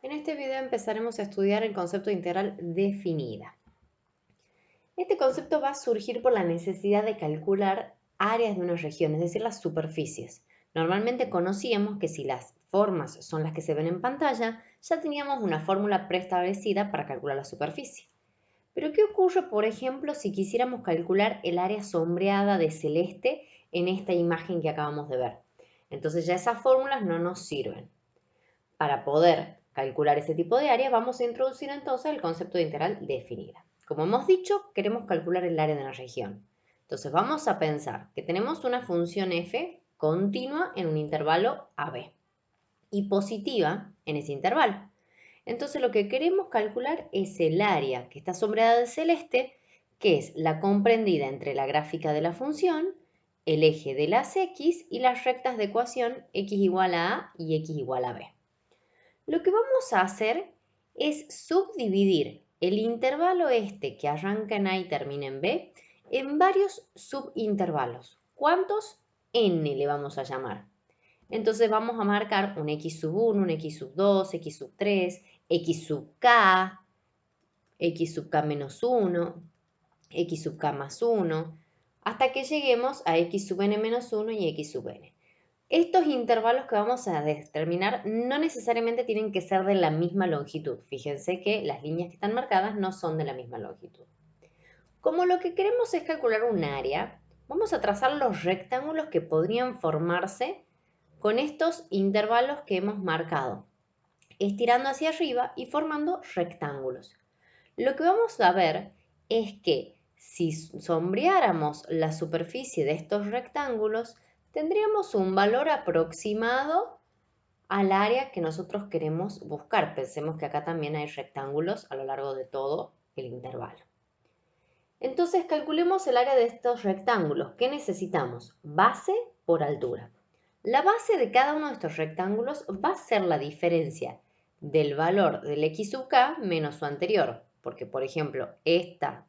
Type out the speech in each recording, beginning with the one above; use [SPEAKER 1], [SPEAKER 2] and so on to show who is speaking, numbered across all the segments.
[SPEAKER 1] En este video empezaremos a estudiar el concepto de integral definida. Este concepto va a surgir por la necesidad de calcular áreas de una región, es decir, las superficies. Normalmente conocíamos que si las formas son las que se ven en pantalla, ya teníamos una fórmula preestablecida para calcular la superficie. Pero ¿qué ocurre, por ejemplo, si quisiéramos calcular el área sombreada de celeste en esta imagen que acabamos de ver? Entonces ya esas fórmulas no nos sirven. Para poder calcular ese tipo de área, vamos a introducir entonces el concepto de integral definida. Como hemos dicho, queremos calcular el área de una región. Entonces vamos a pensar que tenemos una función f continua en un intervalo AB y positiva en ese intervalo. Entonces lo que queremos calcular es el área que está sombreada de celeste, que es la comprendida entre la gráfica de la función, el eje de las x y las rectas de ecuación x igual a a y x igual a b. Lo que vamos a hacer es subdividir el intervalo este que arranca en A y termina en B en varios subintervalos. ¿Cuántos? N le vamos a llamar. Entonces vamos a marcar un x sub 1, un x sub 2, x sub 3, x sub k, x sub k menos 1, x sub k más 1, hasta que lleguemos a x sub n menos 1 y x sub n. Estos intervalos que vamos a determinar no necesariamente tienen que ser de la misma longitud. Fíjense que las líneas que están marcadas no son de la misma longitud. Como lo que queremos es calcular un área, vamos a trazar los rectángulos que podrían formarse con estos intervalos que hemos marcado, estirando hacia arriba y formando rectángulos. Lo que vamos a ver es que si sombreáramos la superficie de estos rectángulos, tendríamos un valor aproximado al área que nosotros queremos buscar. Pensemos que acá también hay rectángulos a lo largo de todo el intervalo. Entonces calculemos el área de estos rectángulos. ¿Qué necesitamos? Base por altura. La base de cada uno de estos rectángulos va a ser la diferencia del valor del x sub k menos su anterior, porque por ejemplo esta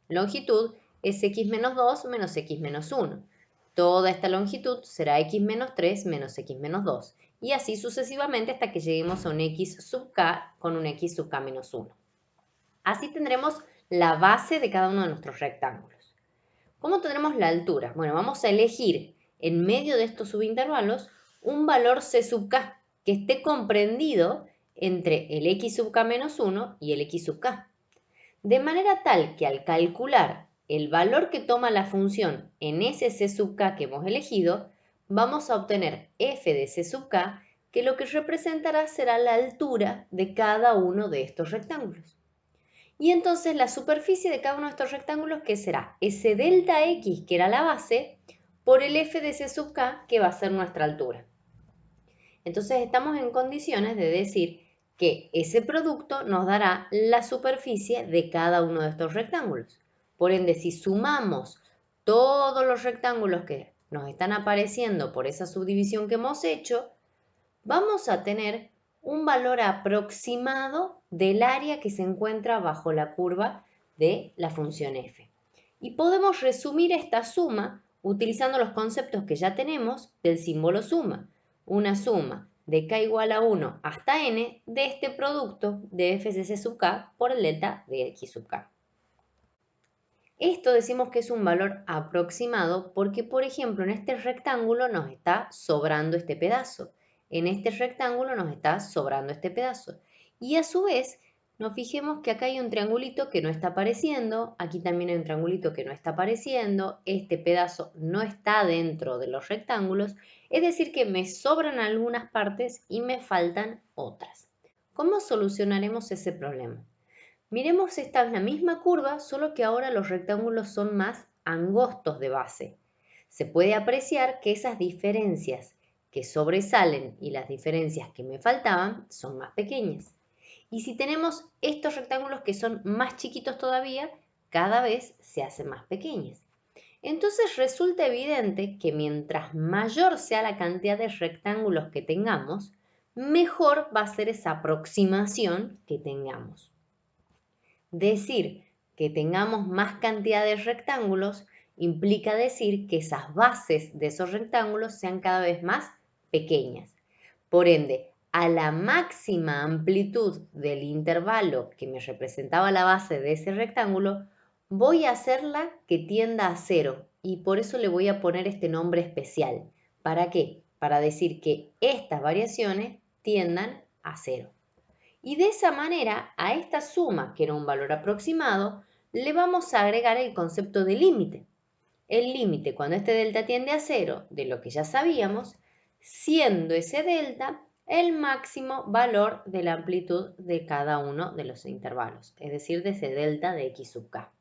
[SPEAKER 1] longitud es x menos 2 menos x menos 1. Toda esta longitud será x menos 3 menos x menos 2 y así sucesivamente hasta que lleguemos a un x sub k con un x sub k menos 1. Así tendremos la base de cada uno de nuestros rectángulos. ¿Cómo tendremos la altura? Bueno, vamos a elegir en medio de estos subintervalos un valor c sub k que esté comprendido entre el x sub k menos 1 y el x sub k. De manera tal que al calcular el valor que toma la función en ese c sub k que hemos elegido, vamos a obtener f de c sub k, que lo que representará será la altura de cada uno de estos rectángulos. Y entonces la superficie de cada uno de estos rectángulos, ¿qué será? Ese delta x, que era la base, por el f de c sub k, que va a ser nuestra altura. Entonces estamos en condiciones de decir que ese producto nos dará la superficie de cada uno de estos rectángulos. Por ende, si sumamos todos los rectángulos que nos están apareciendo por esa subdivisión que hemos hecho, vamos a tener un valor aproximado del área que se encuentra bajo la curva de la función f. Y podemos resumir esta suma utilizando los conceptos que ya tenemos del símbolo suma. Una suma de k igual a 1 hasta n de este producto de f de c sub k por el delta de x sub k. Esto decimos que es un valor aproximado porque, por ejemplo, en este rectángulo nos está sobrando este pedazo. En este rectángulo nos está sobrando este pedazo. Y a su vez, nos fijemos que acá hay un triangulito que no está apareciendo, aquí también hay un triangulito que no está apareciendo, este pedazo no está dentro de los rectángulos, es decir que me sobran algunas partes y me faltan otras. ¿Cómo solucionaremos ese problema? Miremos esta es la misma curva, solo que ahora los rectángulos son más angostos de base. Se puede apreciar que esas diferencias que sobresalen y las diferencias que me faltaban son más pequeñas. Y si tenemos estos rectángulos que son más chiquitos todavía, cada vez se hacen más pequeños. Entonces resulta evidente que mientras mayor sea la cantidad de rectángulos que tengamos, mejor va a ser esa aproximación que tengamos. Decir que tengamos más cantidad de rectángulos implica decir que esas bases de esos rectángulos sean cada vez más pequeñas. Por ende, a la máxima amplitud del intervalo que me representaba la base de ese rectángulo, voy a hacerla que tienda a 0 y por eso le voy a poner este nombre especial. ¿Para qué? Para decir que estas variaciones tiendan a 0. Y de esa manera, a esta suma, que era un valor aproximado, le vamos a agregar el concepto de límite. El límite, cuando este delta tiende a 0, de lo que ya sabíamos, siendo ese delta el máximo valor de la amplitud de cada uno de los intervalos, es decir, de ese delta de x sub k.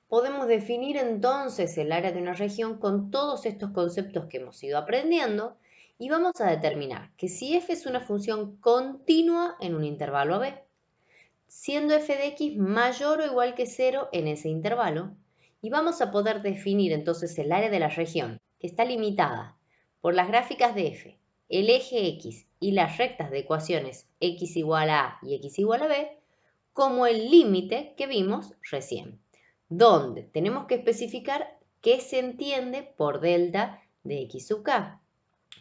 [SPEAKER 1] Podemos definir entonces el área de una región con todos estos conceptos que hemos ido aprendiendo y vamos a determinar que si f es una función continua en un intervalo AB, siendo f de x mayor o igual que 0 en ese intervalo, y vamos a poder definir entonces el área de la región, que está limitada por las gráficas de f, el eje x y las rectas de ecuaciones x igual a a y x igual a b, como el límite que vimos recién, donde tenemos que especificar qué se entiende por delta de x sub k,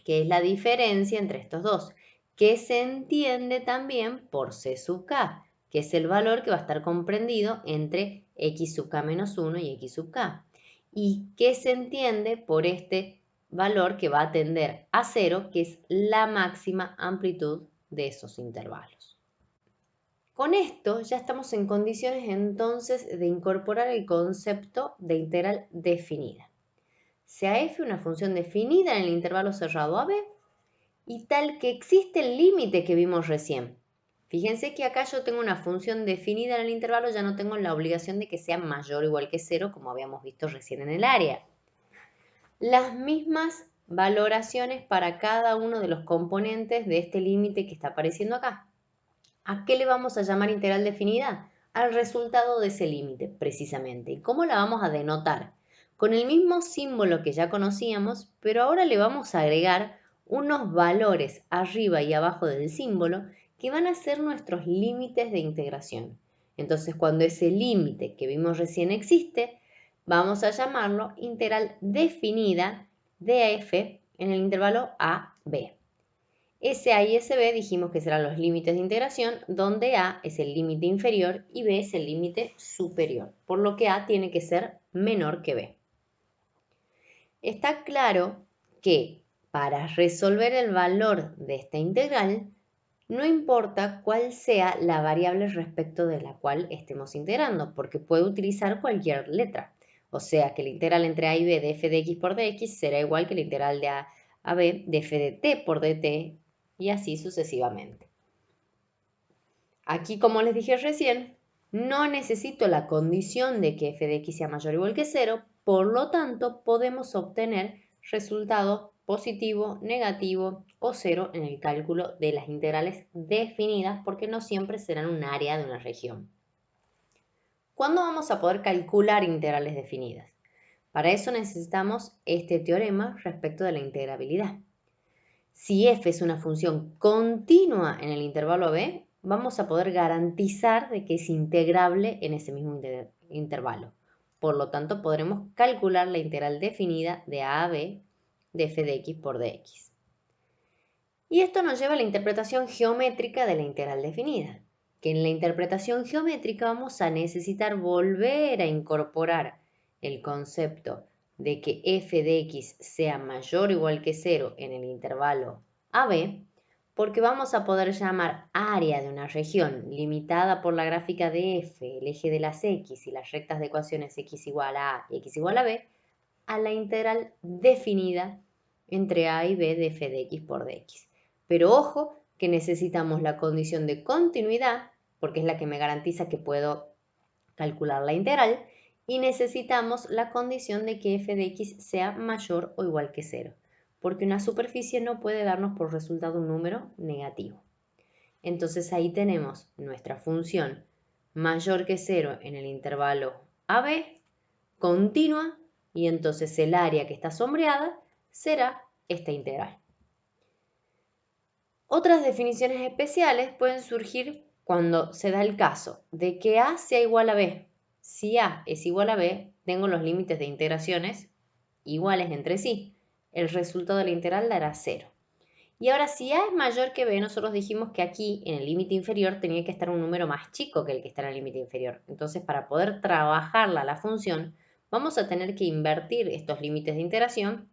[SPEAKER 1] que es la diferencia entre estos dos, que se entiende también por c sub k, que es el valor que va a estar comprendido entre x sub k menos 1 y x sub k, y que se entiende por este valor que va a tender a 0, que es la máxima amplitud de esos intervalos. Con esto ya estamos en condiciones entonces de incorporar el concepto de integral definida. Sea f una función definida en el intervalo cerrado AB y tal que existe el límite que vimos recién. Fíjense que acá yo tengo una función definida en el intervalo, ya no tengo la obligación de que sea mayor o igual que 0, como habíamos visto recién en el área. Las mismas valoraciones para cada uno de los componentes de este límite que está apareciendo acá. ¿A qué le vamos a llamar integral definida? Al resultado de ese límite, precisamente. ¿Y cómo la vamos a denotar? Con el mismo símbolo que ya conocíamos, pero ahora le vamos a agregar unos valores arriba y abajo del símbolo que van a ser nuestros límites de integración. Entonces, cuando ese límite que vimos recién existe, vamos a llamarlo integral definida de f en el intervalo a b. SA y SB dijimos que serán los límites de integración, donde A es el límite inferior y B es el límite superior, por lo que A tiene que ser menor que B. Está claro que para resolver el valor de esta integral, no importa cuál sea la variable respecto de la cual estemos integrando, porque puede utilizar cualquier letra. O sea que la integral entre A y B de f de x por dx será igual que la integral de A a B de f de t por dt, y así sucesivamente. Aquí, como les dije recién, no necesito la condición de que f de x sea mayor o igual que 0, por lo tanto podemos obtener resultado positivo, negativo o 0 en el cálculo de las integrales definidas, porque no siempre serán un área de una región. ¿Cuándo vamos a poder calcular integrales definidas? Para eso necesitamos este teorema respecto de la integrabilidad. Si f es una función continua en el intervalo AB, vamos a poder garantizar de que es integrable en ese mismo intervalo. Por lo tanto, podremos calcular la integral definida de a a b de f de x por dx. Y esto nos lleva a la interpretación geométrica de la integral definida, que en la interpretación geométrica vamos a necesitar volver a incorporar el concepto de que f de x sea mayor o igual que 0 en el intervalo AB, porque vamos a poder llamar área de una región limitada por la gráfica de f, el eje de las x y las rectas de ecuaciones x igual a a y x igual a b, a la integral definida entre a y b de f de x por dx. Pero ojo que necesitamos la condición de continuidad, porque es la que me garantiza que puedo calcular la integral, y necesitamos la condición de que f de x sea mayor o igual que 0, porque una superficie no puede darnos por resultado un número negativo. Entonces ahí tenemos nuestra función mayor que 0 en el intervalo AB, continua, y entonces el área que está sombreada será esta integral. Otras definiciones especiales pueden surgir cuando se da el caso de que A sea igual a B. Si A es igual a B, tengo los límites de integraciones iguales entre sí. El resultado de la integral dará 0. Y ahora si A es mayor que B, nosotros dijimos que aquí en el límite inferior tenía que estar un número más chico que el que está en el límite inferior. Entonces, para poder trabajarla la función, vamos a tener que invertir estos límites de integración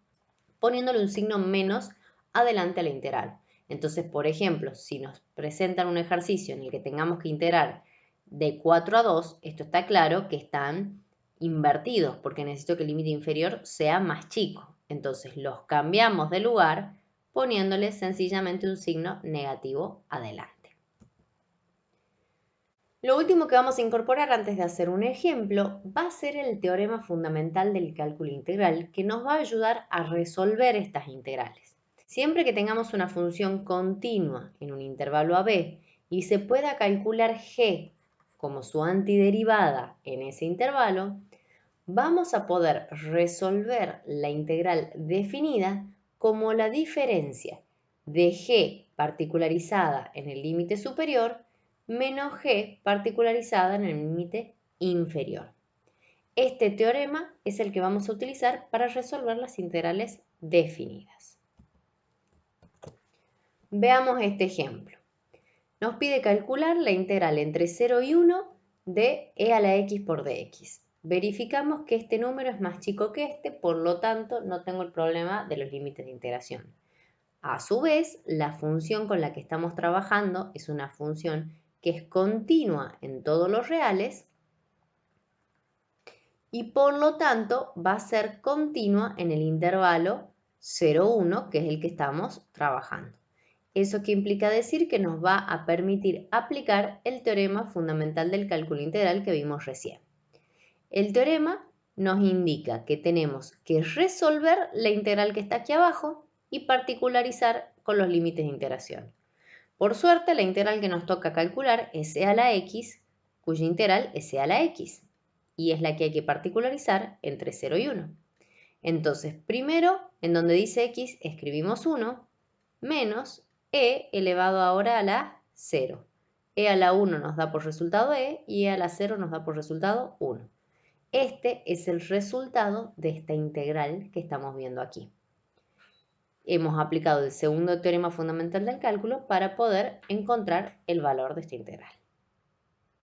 [SPEAKER 1] poniéndole un signo menos adelante a la integral. Entonces, por ejemplo, si nos presentan un ejercicio en el que tengamos que integrar de 4 a 2, esto está claro que están invertidos porque necesito que el límite inferior sea más chico. Entonces los cambiamos de lugar poniéndole sencillamente un signo negativo adelante. Lo último que vamos a incorporar antes de hacer un ejemplo va a ser el teorema fundamental del cálculo integral que nos va a ayudar a resolver estas integrales. Siempre que tengamos una función continua en un intervalo AB y se pueda calcular g como su antiderivada en ese intervalo, vamos a poder resolver la integral definida como la diferencia de g particularizada en el límite superior menos g particularizada en el límite inferior. Este teorema es el que vamos a utilizar para resolver las integrales definidas. Veamos este ejemplo. Nos pide calcular la integral entre 0 y 1 de e a la x por dx. Verificamos que este número es más chico que este, por lo tanto no tengo el problema de los límites de integración. A su vez, la función con la que estamos trabajando es una función que es continua en todos los reales y por lo tanto va a ser continua en el intervalo 0,1, que es el que estamos trabajando. ¿Eso qué implica decir? Que nos va a permitir aplicar el teorema fundamental del cálculo integral que vimos recién. El teorema nos indica que tenemos que resolver la integral que está aquí abajo y particularizar con los límites de integración. Por suerte, la integral que nos toca calcular es e a la x, cuya integral es e a la x, y es la que hay que particularizar entre 0 y 1. Entonces, primero, en donde dice x, escribimos 1, menos e elevado ahora a la 0. E a la 1 nos da por resultado e y e a la 0 nos da por resultado 1. Este es el resultado de esta integral que estamos viendo aquí. Hemos aplicado el segundo teorema fundamental del cálculo para poder encontrar el valor de esta integral.